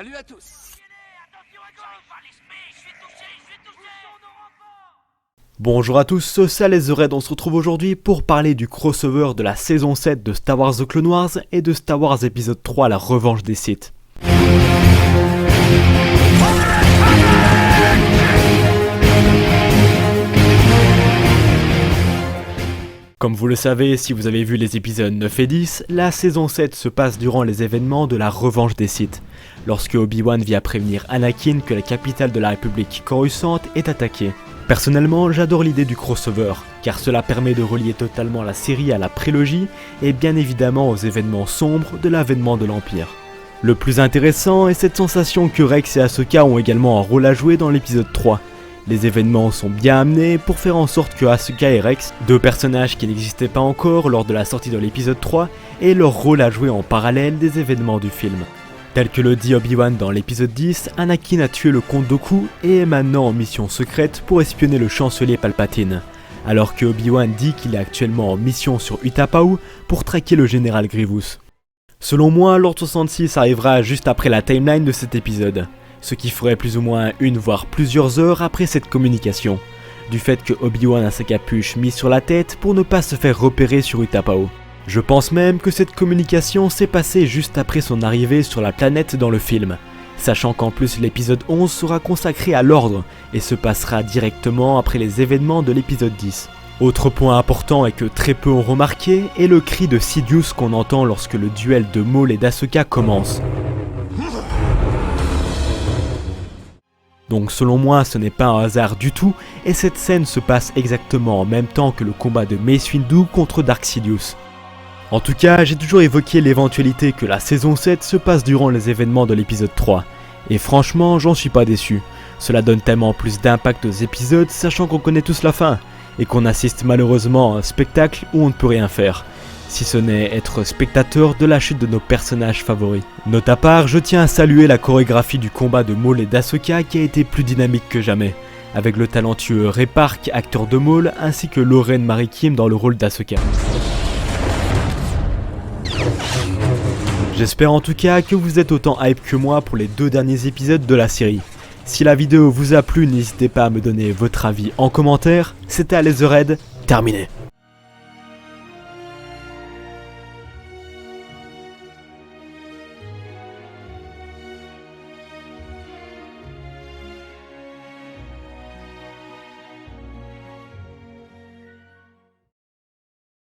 Salut à tous. Bonjour à tous, c'est Red, on se retrouve aujourd'hui pour parler du crossover de la saison 7 de Star Wars The Clone Wars et de Star Wars épisode 3 La Revanche des Sith. Comme vous le savez, si vous avez vu les épisodes 9 et 10, la saison 7 se passe durant les événements de la Revanche des Sith, lorsque Obi-Wan vient prévenir Anakin que la capitale de la République Coruscant est attaquée. Personnellement, j'adore l'idée du crossover, car cela permet de relier totalement la série à la prélogie et bien évidemment aux événements sombres de l'avènement de l'Empire. Le plus intéressant est cette sensation que Rex et Ahsoka ont également un rôle à jouer dans l'épisode 3. Les événements sont bien amenés pour faire en sorte que Ahsoka et Rex, deux personnages qui n'existaient pas encore lors de la sortie de l'épisode 3, aient leur rôle à jouer en parallèle des événements du film. Tel que le dit Obi-Wan dans l'épisode 10, Anakin a tué le comte Dooku et est maintenant en mission secrète pour espionner le chancelier Palpatine, alors que Obi-Wan dit qu'il est actuellement en mission sur Utapau pour traquer le général Grievous. Selon moi, l'Ordre 66 arrivera juste après la timeline de cet épisode, ce qui ferait plus ou moins une voire plusieurs heures après cette communication, du fait que Obi-Wan a sa capuche mise sur la tête pour ne pas se faire repérer sur Utapau. Je pense même que cette communication s'est passée juste après son arrivée sur la planète dans le film, sachant qu'en plus l'épisode 11 sera consacré à l'ordre et se passera directement après les événements de l'épisode 10. Autre point important et que très peu ont remarqué est le cri de Sidious qu'on entend lorsque le duel de Maul et d'Ahsoka commence. Donc selon moi ce n'est pas un hasard du tout et cette scène se passe exactement en même temps que le combat de Mace Windu contre Dark Sidious. En tout cas, j'ai toujours évoqué l'éventualité que la saison 7 se passe durant les événements de l'épisode 3. Et franchement, j'en suis pas déçu. Cela donne tellement plus d'impact aux épisodes, sachant qu'on connaît tous la fin, et qu'on assiste malheureusement à un spectacle où on ne peut rien faire, si ce n'est être spectateur de la chute de nos personnages favoris. Note à part, je tiens à saluer la chorégraphie du combat de Maul et d'Ahsoka qui a été plus dynamique que jamais, avec le talentueux Ray Park, acteur de Maul, ainsi que Lauren Marie Kim dans le rôle d'Ahsoka. J'espère en tout cas que vous êtes autant hype que moi pour les 2 derniers épisodes de la série. Si la vidéo vous a plu, n'hésitez pas à me donner votre avis en commentaire. C'était Red, terminé.